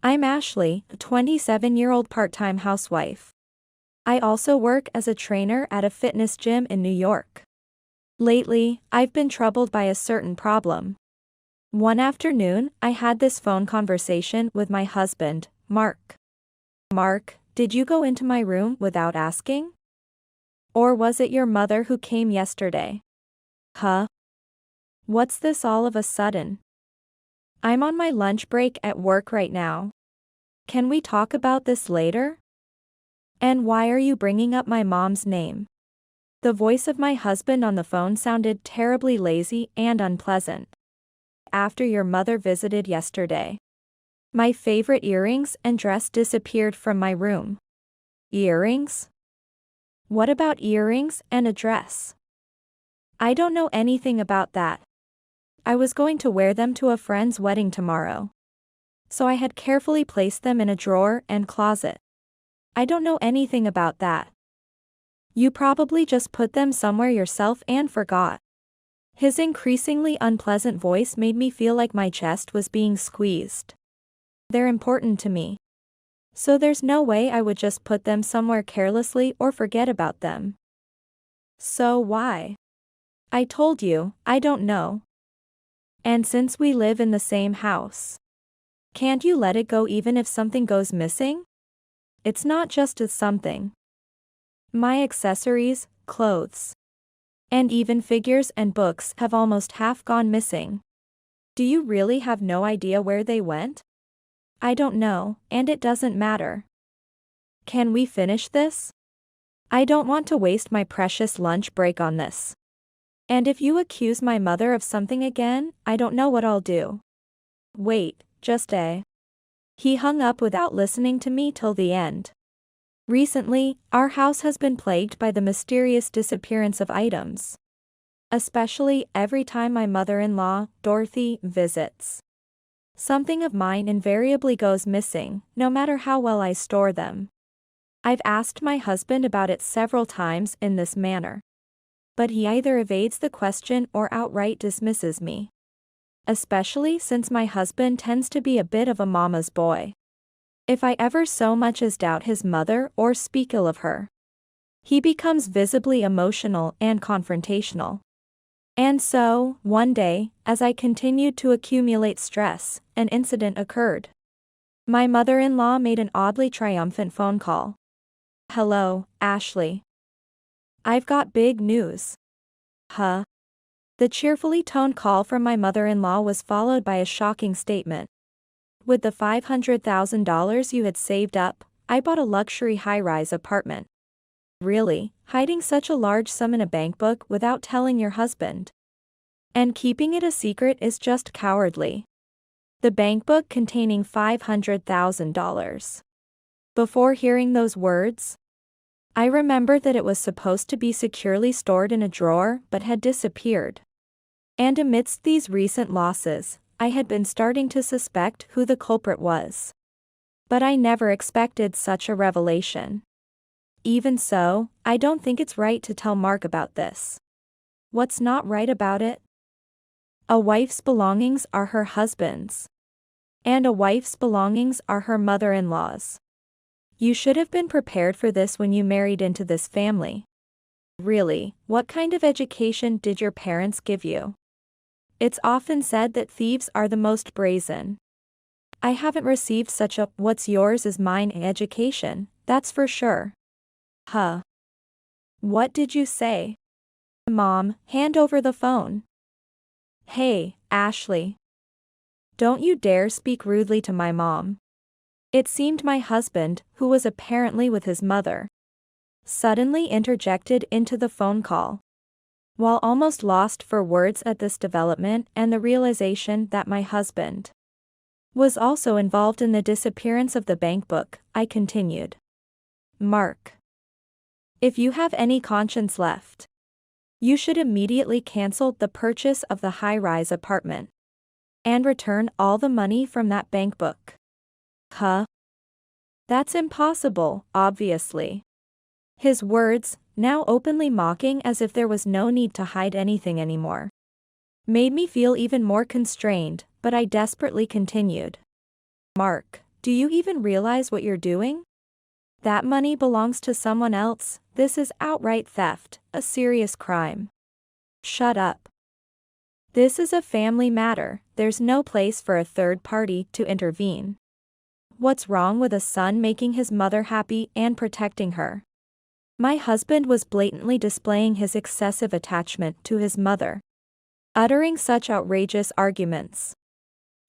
I'm Ashley, a 27-year-old part-time housewife. I also work as a trainer at a fitness gym in New York. Lately, I've been troubled by a certain problem. One afternoon, I had this phone conversation with my husband, Mark. Mark, did you go into my room without asking? Or was it your mother who came yesterday? Huh? What's this all of a sudden? I'm on my lunch break at work right now. Can we talk about this later? And why are you bringing up my mom's name? The voice of my husband on the phone sounded terribly lazy and unpleasant. After your mother visited yesterday, my favorite earrings and dress disappeared from my room. Earrings? What about earrings and a dress? I don't know anything about that. I was going to wear them to a friend's wedding tomorrow, so I had carefully placed them in a drawer and closet. I don't know anything about that. You probably just put them somewhere yourself and forgot. His increasingly unpleasant voice made me feel like my chest was being squeezed. They're important to me, so there's no way I would just put them somewhere carelessly or forget about them. So why? I told you, I don't know. And since we live in the same house, can't you let it go even if something goes missing? It's not just something. My accessories, clothes, and even figures and books have almost half gone missing. Do you really have no idea where they went? I don't know, and it doesn't matter. Can we finish this? I don't want to waste my precious lunch break on this. And if you accuse my mother of something again, I don't know what I'll do. Wait, just a. He hung up without listening to me till the end. Recently, our house has been plagued by the mysterious disappearance of items. Especially every time my mother-in-law, Dorothy, visits. Something of mine invariably goes missing, no matter how well I store them. I've asked my husband about it several times in this manner, but he either evades the question or outright dismisses me. Especially since my husband tends to be a bit of a mama's boy. If I ever so much as doubt his mother or speak ill of her, he becomes visibly emotional and confrontational. And so, one day, as I continued to accumulate stress, an incident occurred. My mother-in-law made an oddly triumphant phone call. Hello, Ashley. I've got big news. Huh? The cheerfully toned call from my mother-in-law was followed by a shocking statement. With the $500,000 you had saved up, I bought a luxury high-rise apartment. Really, hiding such a large sum in a bank book without telling your husband? And keeping it a secret is just cowardly. The bank book containing $500,000. Before hearing those words, I remembered that it was supposed to be securely stored in a drawer but had disappeared. And amidst these recent losses, I had been starting to suspect who the culprit was. But I never expected such a revelation. Even so, I don't think it's right to tell Mark about this. What's not right about it? A wife's belongings are her husband's. And a wife's belongings are her mother-in-law's. You should have been prepared for this when you married into this family. Really, what kind of education did your parents give you? It's often said that thieves are the most brazen. I haven't received such a "what's yours is mine" education, that's for sure. Huh? What did you say? Mom, hand over the phone. Hey, Ashley. Don't you dare speak rudely to my mom. It seemed my husband, who was apparently with his mother, suddenly interjected into the phone call. While almost lost for words at this development and the realization that my husband was also involved in the disappearance of the bank book, I continued. Mark, if you have any conscience left, you should immediately cancel the purchase of the high-rise apartment and return all the money from that bank book. Huh? That's impossible, obviously. His words, now openly mocking as if there was no need to hide anything anymore, made me feel even more constrained, but I desperately continued. Mark, Do you even realize what you're doing? That money belongs to someone else. This is outright theft, a serious crime. Shut up. This is a family matter. There's no place for a third party to intervene. What's wrong with a son making his mother happy and protecting her? My husband was blatantly displaying his excessive attachment to his mother, uttering such outrageous arguments.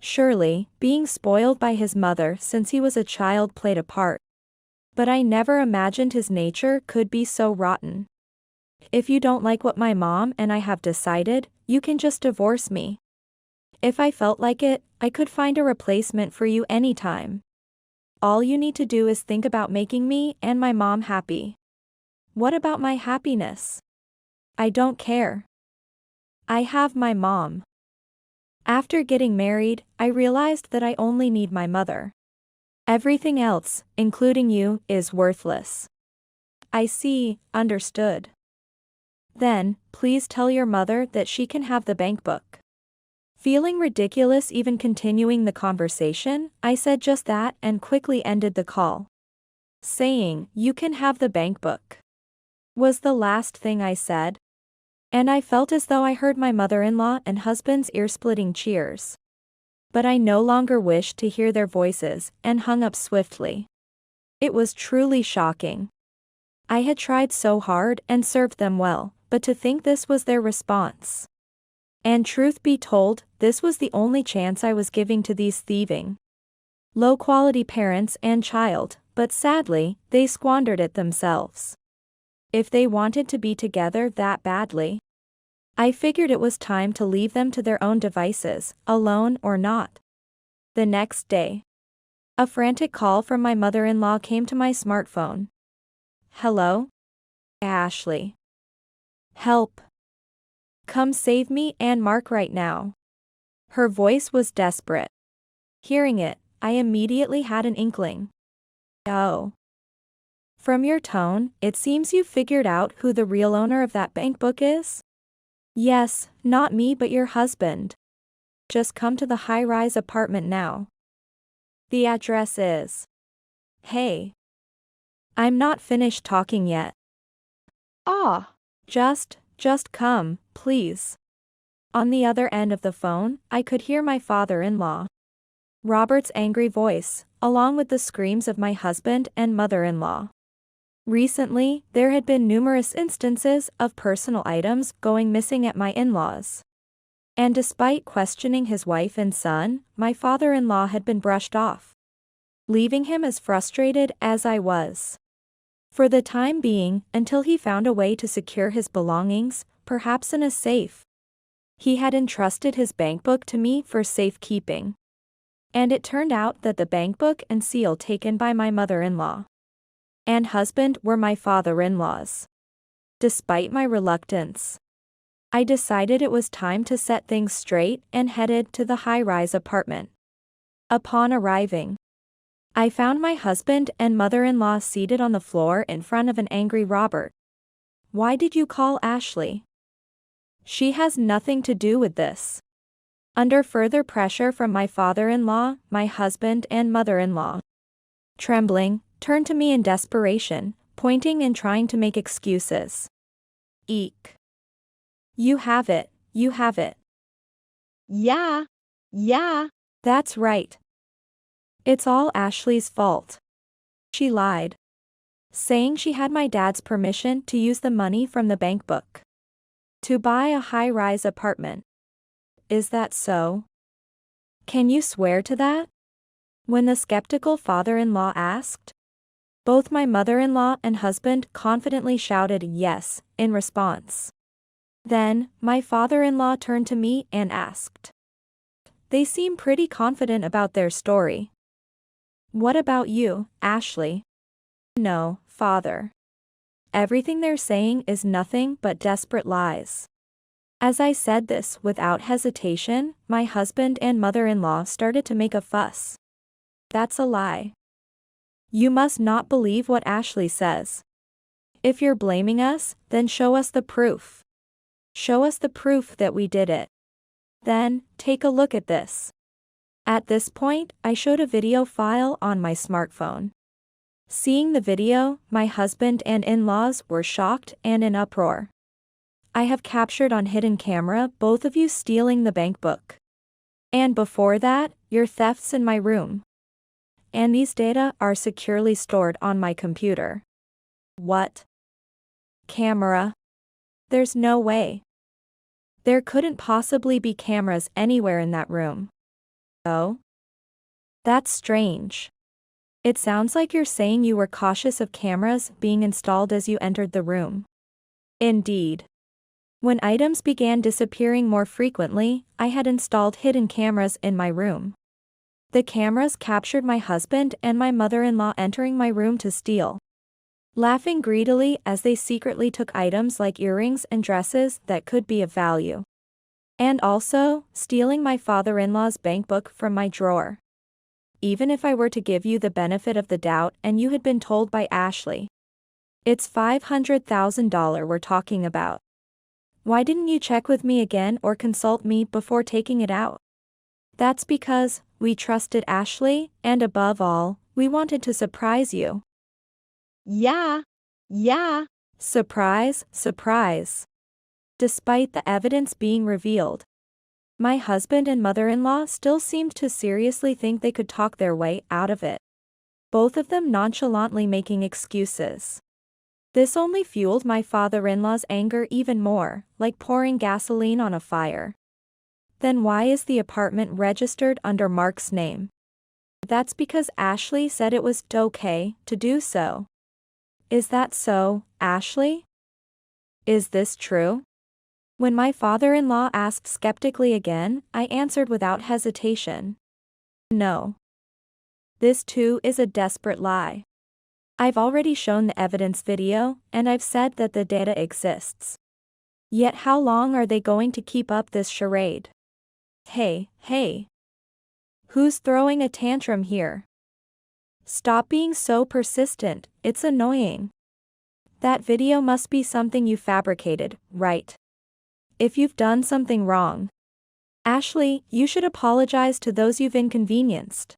Surely, being spoiled by his mother since he was a child played a part. But I never imagined his nature could be so rotten. If you don't like what my mom and I have decided, you can just divorce me. If I felt like it, I could find a replacement for you anytime. All you need to do is think about making me and my mom happy. What about my happiness? I don't care. I have my mom. After getting married, I realized that I only need my mother. Everything else, including you, is worthless. I see, understood. Then, please tell your mother that she can have the bank book. Feeling ridiculous even continuing the conversation, I said just that and quickly ended the call. Saying, "You can have the bank book," was the last thing I said. And I felt as though I heard my mother-in-law and husband's ear-splitting cheers. But I no longer wished to hear their voices and hung up swiftly. It was truly shocking. I had tried so hard and served them well, but to think this was their response. And truth be told, this was the only chance I was giving to these thieving, low-quality parents and child, but sadly, they squandered it themselves. If they wanted to be together that badly, I figured it was time to leave them to their own devices, alone or not. The next day, a frantic call from my mother-in-law came to my smartphone. "Hello? Ashley. Help. Come save me and Mark right now." Her voice was desperate. Hearing it, I immediately had an inkling. Oh. From your tone, it seems you figured out who the real owner of that bank book is? Yes, not me but your husband. Just come to the high-rise apartment now. The address is... Hey. I'm not finished talking yet. Ah. Just come, please. On the other end of the phone, I could hear my father-in-law, Robert's angry voice, along with the screams of my husband and mother-in-law. Recently, there had been numerous instances of personal items going missing at my in-laws. And despite questioning his wife and son, my father-in-law had been brushed off, leaving him as frustrated as I was. For the time being, until he found a way to secure his belongings, perhaps in a safe. He had entrusted his bankbook to me for safekeeping. And it turned out that the bankbook and seal taken by my mother-in-law and husband were my father-in-law's. Despite my reluctance, I decided it was time to set things straight and headed to the high-rise apartment. Upon arriving, I found my husband and mother-in-law seated on the floor in front of an angry Robert. "Why did you call Ashley? She has nothing to do with this." Under further pressure from my father-in-law, my husband and mother-in-law, trembling, turned to me in desperation, pointing and trying to make excuses. Eek. You have it. Yeah. That's right. It's all Ashley's fault. She lied, saying she had my dad's permission to use the money from the bank book to buy a high-rise apartment. Is that so? Can you swear to that? When the skeptical father-in-law asked, both my mother-in-law and husband confidently shouted yes in response. Then, my father-in-law turned to me and asked. They seem pretty confident about their story. What about you, Ashley? No, father. Everything they're saying is nothing but desperate lies. As I said this without hesitation, my husband and mother-in-law started to make a fuss. That's a lie. You must not believe what Ashley says. If you're blaming us, then show us the proof. Show us the proof that we did it. Then, take a look at this. At this point, I showed a video file on my smartphone. Seeing the video, my husband and in-laws were shocked and in uproar. I have captured on hidden camera both of you stealing the bank book. And before that, your thefts in my room. And these data are securely stored on my computer. What? Camera? There's no way. There couldn't possibly be cameras anywhere in that room. Oh? That's strange. It sounds like you're saying you were cautious of cameras being installed as you entered the room. Indeed. When items began disappearing more frequently, I had installed hidden cameras in my room. The cameras captured my husband and my mother-in-law entering my room to steal, laughing greedily as they secretly took items like earrings and dresses that could be of value. And also, stealing my father-in-law's bank book from my drawer. Even if I were to give you the benefit of the doubt and you had been told by Ashley, it's $500,000 we're talking about. Why didn't you check with me again or consult me before taking it out? That's because we trusted Ashley, and above all, we wanted to surprise you. Yeah. Surprise, surprise. Despite the evidence being revealed, my husband and mother-in-law still seemed to seriously think they could talk their way out of it, both of them nonchalantly making excuses. This only fueled my father-in-law's anger even more, like pouring gasoline on a fire. Then why is the apartment registered under Mark's name? That's because Ashley said it was okay to do so. Is that so, Ashley? Is this true? When my father-in-law asked skeptically again, I answered without hesitation. No. This too is a desperate lie. I've already shown the evidence video, and I've said that the data exists. Yet how long are they going to keep up this charade? Hey. Who's throwing a tantrum here? Stop being so persistent, it's annoying. That video must be something you fabricated, right? If you've done something wrong, Ashley, you should apologize to those you've inconvenienced.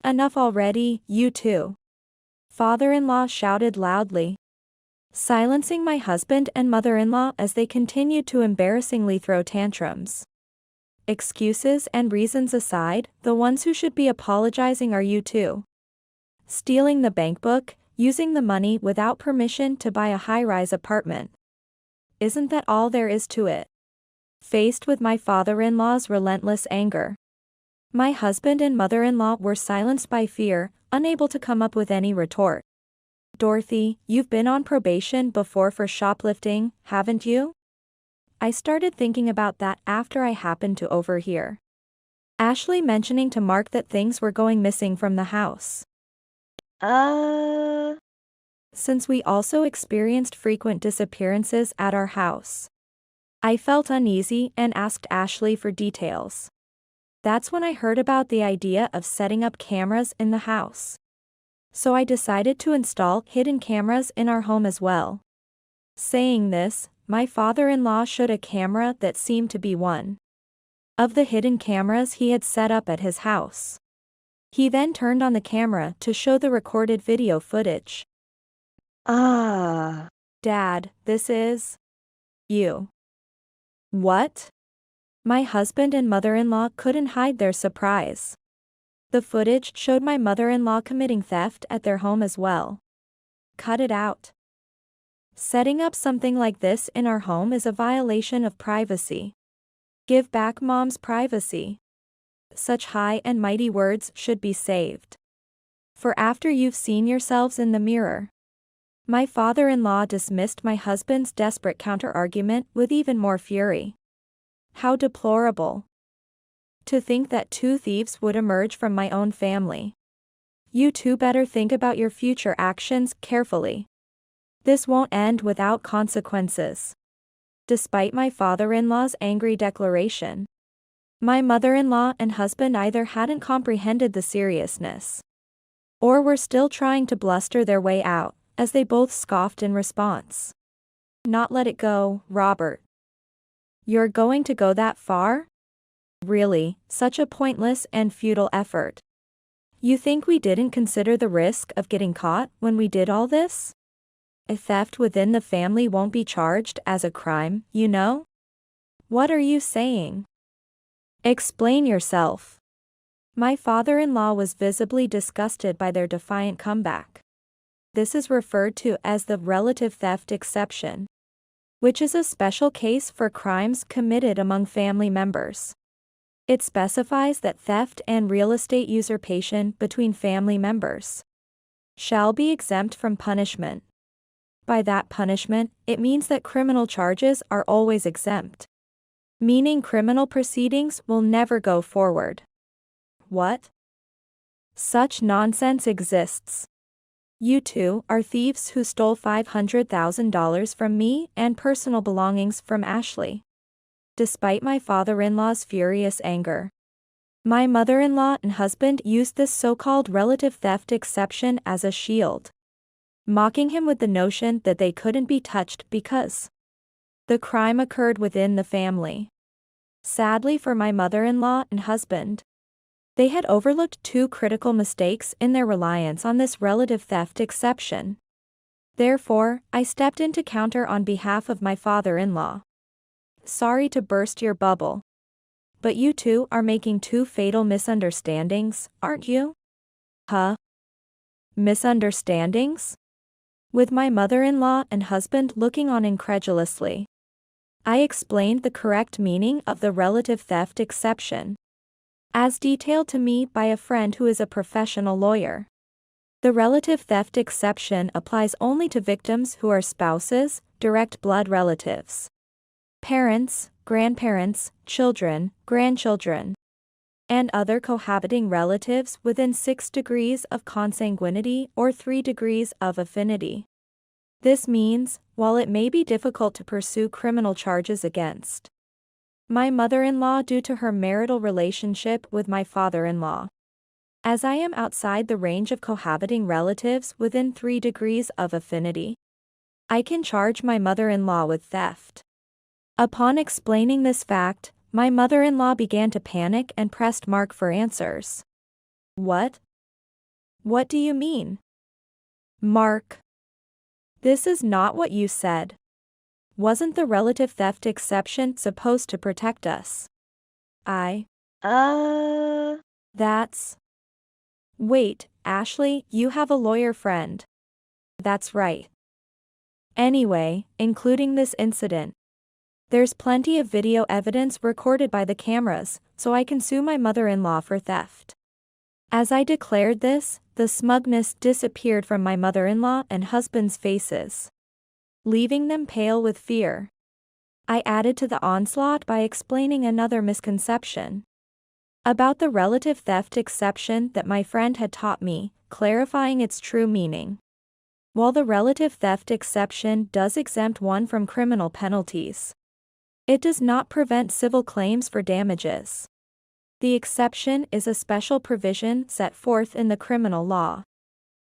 Enough already, you two. Father-in-law shouted loudly, silencing my husband and mother-in-law as they continued to embarrassingly throw tantrums. Excuses and reasons aside, the ones who should be apologizing are you two. Stealing the bank book, using the money without permission to buy a high-rise apartment. Isn't that all there is to it? Faced with my father-in-law's relentless anger, my husband and mother-in-law were silenced by fear, unable to come up with any retort. Dorothy, you've been on probation before for shoplifting, haven't you? I started thinking about that after I happened to overhear Ashley mentioning to Mark that things were going missing from the house. Since we also experienced frequent disappearances at our house, I felt uneasy and asked Ashley for details. That's when I heard about the idea of setting up cameras in the house. So I decided to install hidden cameras in our home as well. Saying this, my father-in-law showed a camera that seemed to be one of the hidden cameras he had set up at his house. He then turned on the camera to show the recorded video footage. Dad, this is you. What? My husband and mother-in-law couldn't hide their surprise. The footage showed my mother-in-law committing theft at their home as well. Cut it out. Setting up something like this in our home is a violation of privacy. Give back Mom's privacy. Such high and mighty words should be saved for after you've seen yourselves in the mirror. My father-in-law dismissed my husband's desperate counter-argument with even more fury. How deplorable. To think that two thieves would emerge from my own family. You two better think about your future actions carefully. This won't end without consequences. Despite my father-in-law's angry declaration, my mother-in-law and husband either hadn't comprehended the seriousness, or were still trying to bluster their way out, as they both scoffed in response. Not let it go, Robert. You're going to go that far? Really, such a pointless and futile effort. You think we didn't consider the risk of getting caught when we did all this? A theft within the family won't be charged as a crime, you know? What are you saying? Explain yourself. My father-in-law was visibly disgusted by their defiant comeback. This is referred to as the relative theft exception, which is a special case for crimes committed among family members. It specifies that theft and real estate usurpation between family members shall be exempt from punishment. By that punishment, it means that criminal charges are always exempt, meaning criminal proceedings will never go forward. What? Such nonsense exists. You two are thieves who stole $500,000 from me and personal belongings from Ashley. Despite my father-in-law's furious anger, my mother-in-law and husband used this so-called relative theft exception as a shield, mocking him with the notion that they couldn't be touched because the crime occurred within the family. Sadly for my mother-in-law and husband, they had overlooked two critical mistakes in their reliance on this relative theft exception. Therefore, I stepped in to counter on behalf of my father-in-law. Sorry to burst your bubble, but you two are making two fatal misunderstandings, aren't you? Huh? Misunderstandings? With my mother-in-law and husband looking on incredulously, I explained the correct meaning of the relative theft exception, as detailed to me by a friend who is a professional lawyer. The relative theft exception applies only to victims who are spouses, direct blood relatives, parents, grandparents, children, grandchildren, and other cohabiting relatives within 6 degrees of consanguinity or 3 degrees of affinity. This means, while it may be difficult to pursue criminal charges against my mother-in-law due to her marital relationship with my father-in-law, as I am outside the range of cohabiting relatives within 3 degrees of affinity, I can charge my mother-in-law with theft. Upon explaining this fact, my mother-in-law began to panic and pressed Mark for answers. What? What do you mean? Mark. This is not what you said. Wasn't the relative theft exception supposed to protect us? That's... Wait, Ashley, you have a lawyer friend. That's right. Anyway, including this incident, there's plenty of video evidence recorded by the cameras, so I can sue my mother-in-law for theft. As I declared this, the smugness disappeared from my mother-in-law and husband's faces, leaving them pale with fear. I added to the onslaught by explaining another misconception about the relative theft exception that my friend had taught me, clarifying its true meaning. While the relative theft exception does exempt one from criminal penalties, it does not prevent civil claims for damages. The exception is a special provision set forth in the criminal law,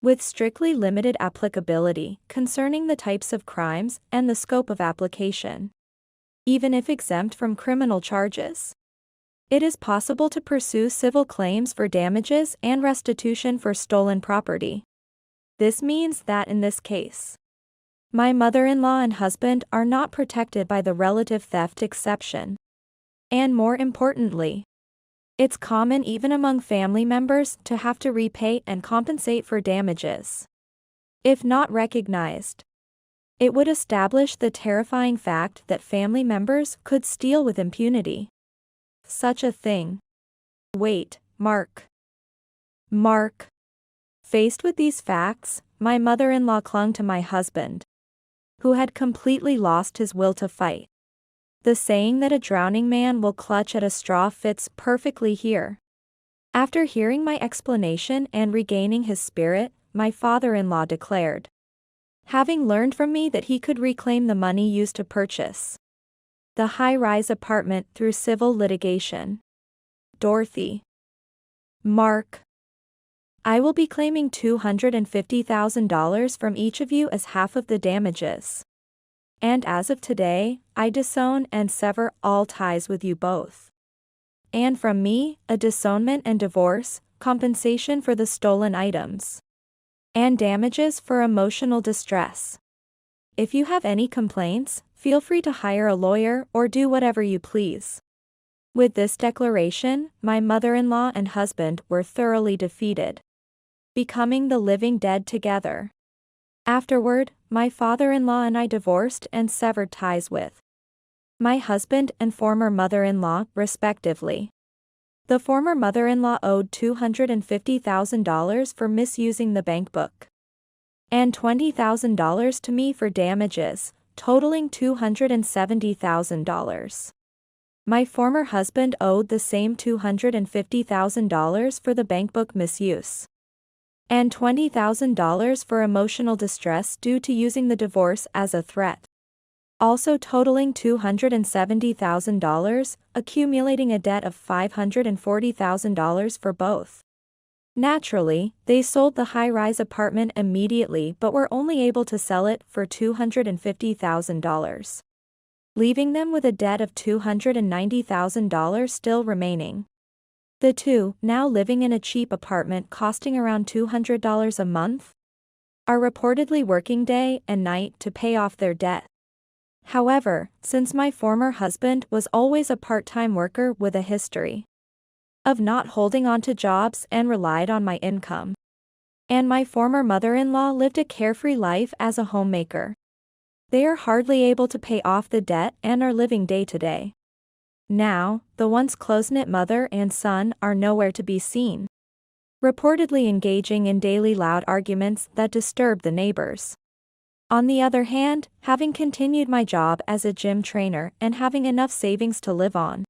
with strictly limited applicability concerning the types of crimes and the scope of application. Even if exempt from criminal charges, it is possible to pursue civil claims for damages and restitution for stolen property. This means that in this case, my mother-in-law and husband are not protected by the relative theft exception. And more importantly, it's common even among family members to have to repay and compensate for damages. If not recognized, it would establish the terrifying fact that family members could steal with impunity. Such a thing. Wait, Mark. Faced with these facts, my mother-in-law clung to my husband, who had completely lost his will to fight. The saying that a drowning man will clutch at a straw fits perfectly here. After hearing my explanation and regaining his spirit, my father-in-law declared, having learned from me that he could reclaim the money used to purchase the high-rise apartment through civil litigation. Dorothy. Mark. I will be claiming $250,000 from each of you as half of the damages. And as of today, I disown and sever all ties with you both. and from me, a disownment and divorce, compensation for the stolen items, and damages for emotional distress. If you have any complaints, feel free to hire a lawyer or do whatever you please. With this declaration, my mother-in-law and husband were thoroughly defeated, becoming the living dead together. Afterward, my father-in-law and I divorced and severed ties with my husband and former mother-in-law, respectively. The former mother-in-law owed $250,000 for misusing the bank book, and $20,000 to me for damages, totaling $270,000. My former husband owed the same $250,000 for the bank book misuse, and $20,000 for emotional distress due to using the divorce as a threat, also totaling $270,000, accumulating a debt of $540,000 for both. Naturally, they sold the high-rise apartment immediately but were only able to sell it for $250,000, leaving them with a debt of $290,000 still remaining. The two, now living in a cheap apartment costing around $200 a month, are reportedly working day and night to pay off their debt. However, since my former husband was always a part-time worker with a history of not holding on to jobs and relied on my income, and my former mother-in-law lived a carefree life as a homemaker, they are hardly able to pay off the debt and are living day to day. Now, the once close-knit mother and son are nowhere to be seen, reportedly engaging in daily loud arguments that disturb the neighbors. On the other hand, having continued my job as a gym trainer and having enough savings to live on,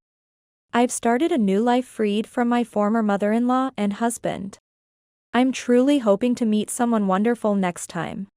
I've started a new life freed from my former mother-in-law and husband. I'm truly hoping to meet someone wonderful next time.